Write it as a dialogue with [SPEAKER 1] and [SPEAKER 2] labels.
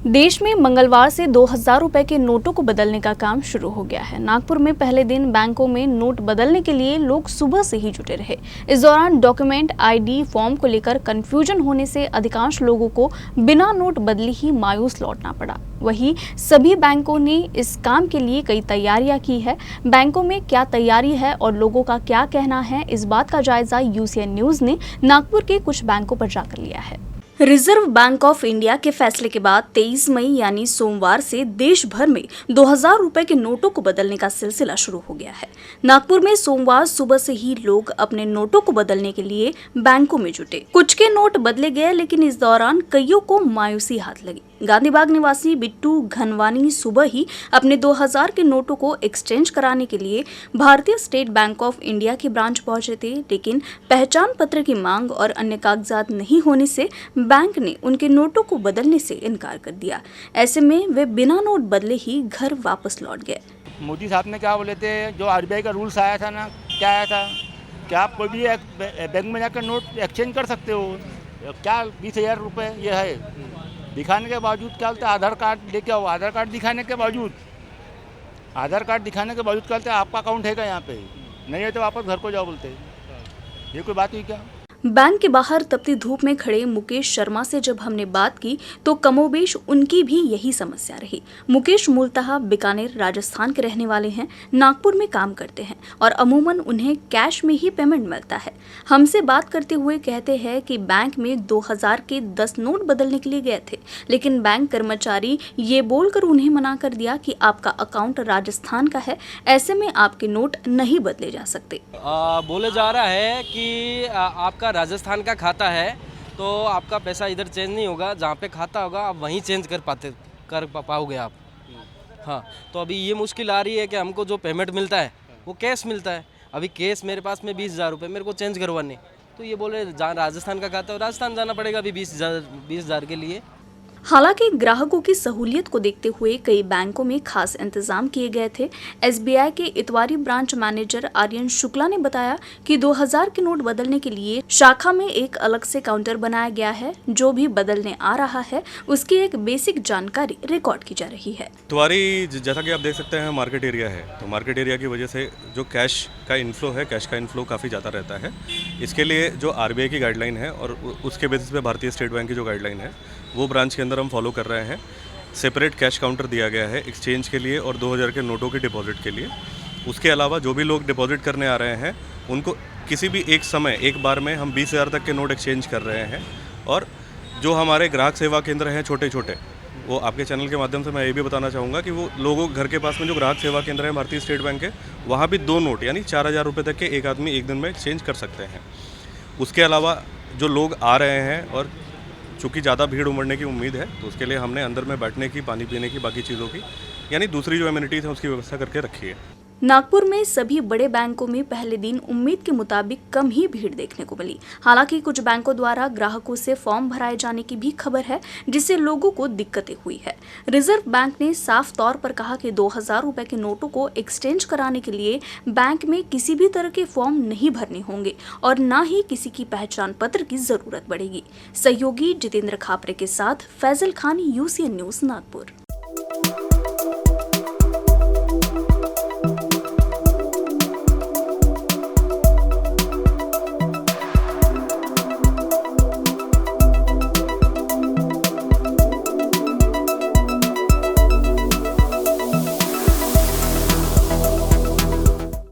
[SPEAKER 1] देश में मंगलवार से 2000 रुपए के नोटों को बदलने का काम शुरू हो गया है। नागपुर में पहले दिन बैंकों में नोट बदलने के लिए लोग सुबह से ही जुटे रहे। इस दौरान डॉक्यूमेंट आईडी फॉर्म को लेकर कंफ्यूजन होने से अधिकांश लोगों को बिना नोट बदली ही मायूस लौटना पड़ा। वहीं सभी बैंकों ने इस काम के लिए कई तैयारियां की है। बैंकों में क्या तैयारी है और लोगों का क्या कहना है, इस बात का जायजा यूसीएन न्यूज ने नागपुर के कुछ बैंकों पर जाकर लिया है। रिजर्व बैंक ऑफ इंडिया के फैसले के बाद 23 मई यानी सोमवार से देश भर में 2000 रुपए के नोटों को बदलने का सिलसिला शुरू हो गया है। नागपुर में सोमवार सुबह से ही लोग अपने नोटों को बदलने के लिए बैंकों में जुटे। कुछ के नोट बदले गए, लेकिन इस दौरान कईयों को मायूसी हाथ लगी। गांधीबाग निवासी बिट्टू घनवानी सुबह ही अपने 2000 के नोटों को एक्सचेंज कराने के लिए भारतीय स्टेट बैंक ऑफ इंडिया की ब्रांच पहुंचे थे, लेकिन पहचान पत्र की मांग और अन्य कागजात नहीं होने से बैंक ने उनके नोटों को बदलने से इनकार कर दिया। ऐसे में वे बिना नोट बदले ही घर वापस लौट गए।
[SPEAKER 2] मोदी साहब ने क्या बोले थे, जो आरबीआई का रूल्स आया था ना, क्या आया था कि आप कोई भी बैंक में जाकर नोट एक्सचेंज कर सकते हो। क्या 20,000 रुपये ये है दिखाने के बावजूद क्या बोलते हैं, आधार कार्ड लेके आओ। आधार कार्ड दिखाने के बावजूद क्या बोलते हैं, आपका अकाउंट है क्या यहाँ पे, नहीं है तो वापस घर को जाओ बोलते हैं। ये कोई बात हुई क्या?
[SPEAKER 1] बैंक के बाहर तपती धूप में खड़े मुकेश शर्मा से जब हमने बात की तो कमोबेश उनकी भी यही समस्या रही। मुकेश मूलतः बीकानेर राजस्थान के रहने वाले हैं, नागपुर में काम करते हैं और अमूमन उन्हें कैश में ही पेमेंट मिलता है। हमसे बात करते हुए कहते हैं कि बैंक में 2000 के 10 नोट बदलने के लिए गए थे, लेकिन बैंक कर्मचारी ये बोलकर उन्हें मना कर दिया कि आपका अकाउंट राजस्थान का है, ऐसे में आपके नोट नहीं बदले जा सकते।
[SPEAKER 3] बोले जा रहा है कि आपका राजस्थान का खाता है तो आपका पैसा इधर चेंज नहीं होगा, जहाँ पे खाता होगा आप वहीं चेंज कर पाओगे आप। हाँ, तो अभी ये मुश्किल आ रही है कि हमको जो पेमेंट मिलता है वो कैश मिलता है। अभी कैश मेरे पास में 20,000 रुपये मेरे को चेंज करवाने, तो ये बोले जहाँ राजस्थान का खाता है राजस्थान जाना पड़ेगा अभी 20,000 के लिए।
[SPEAKER 1] हालांकि ग्राहकों की सहूलियत को देखते हुए कई बैंकों में खास इंतजाम किए गए थे। एसबीआई के इतवारी ब्रांच मैनेजर आर्यन शुक्ला ने बताया कि 2000 के नोट बदलने के लिए शाखा में एक अलग से काउंटर बनाया गया है। जो भी बदलने आ रहा है उसकी एक बेसिक जानकारी रिकॉर्ड की जा रही है।
[SPEAKER 4] इतवारी जैसा कि आप देख सकते हैं मार्केट एरिया है, तो मार्केट एरिया की वजह से जो कैश का इनफ्लो काफ़ी ज़्यादा रहता है। इसके लिए जो आरबीआई की गाइडलाइन है और उसके बेसिस पे भारतीय स्टेट बैंक की जो गाइडलाइन है वो ब्रांच के अंदर हम फॉलो कर रहे हैं। सेपरेट कैश काउंटर दिया गया है एक्सचेंज के लिए और 2000 के नोटों के डिपॉजिट के लिए। उसके अलावा जो भी लोग डिपॉजिट करने आ रहे हैं उनको किसी भी एक बार में हम 20,000 तक के नोट एक्सचेंज कर रहे हैं। और जो हमारे ग्राहक सेवा केंद्र हैं छोटे छोटे, वो आपके चैनल के माध्यम से मैं ये भी बताना चाहूँगा कि वो लोगों घर के पास में जो ग्राहक सेवा केंद्र है भारतीय स्टेट बैंक के, वहाँ भी 2 नोट यानी 4,000 रुपये तक के एक आदमी एक दिन में एक्सचेंज कर सकते हैं। उसके अलावा जो लोग आ रहे हैं और चूँकि ज़्यादा भीड़ उमड़ने की उम्मीद है, तो उसके लिए हमने अंदर में बैठने की, पानी पीने की, बाकी चीज़ों की यानी दूसरी जो एमिनिटीज़ हैं उसकी व्यवस्था करके रखी है।
[SPEAKER 1] नागपुर में सभी बड़े बैंकों में पहले दिन उम्मीद के मुताबिक कम ही भीड़ देखने को मिली। हालांकि कुछ बैंकों द्वारा ग्राहकों से फॉर्म भराए जाने की भी खबर है, जिससे लोगों को दिक्कतें हुई है। रिजर्व बैंक ने साफ तौर पर कहा कि 2000 रुपए के नोटों को एक्सचेंज कराने के लिए बैंक में किसी भी तरह के फॉर्म नहीं भरने होंगे और न ही किसी की पहचान पत्र की जरूरत पड़ेगी। सहयोगी जितेंद्र खापरे के साथ फैजल खान, यूसीएन न्यूज, नागपुर।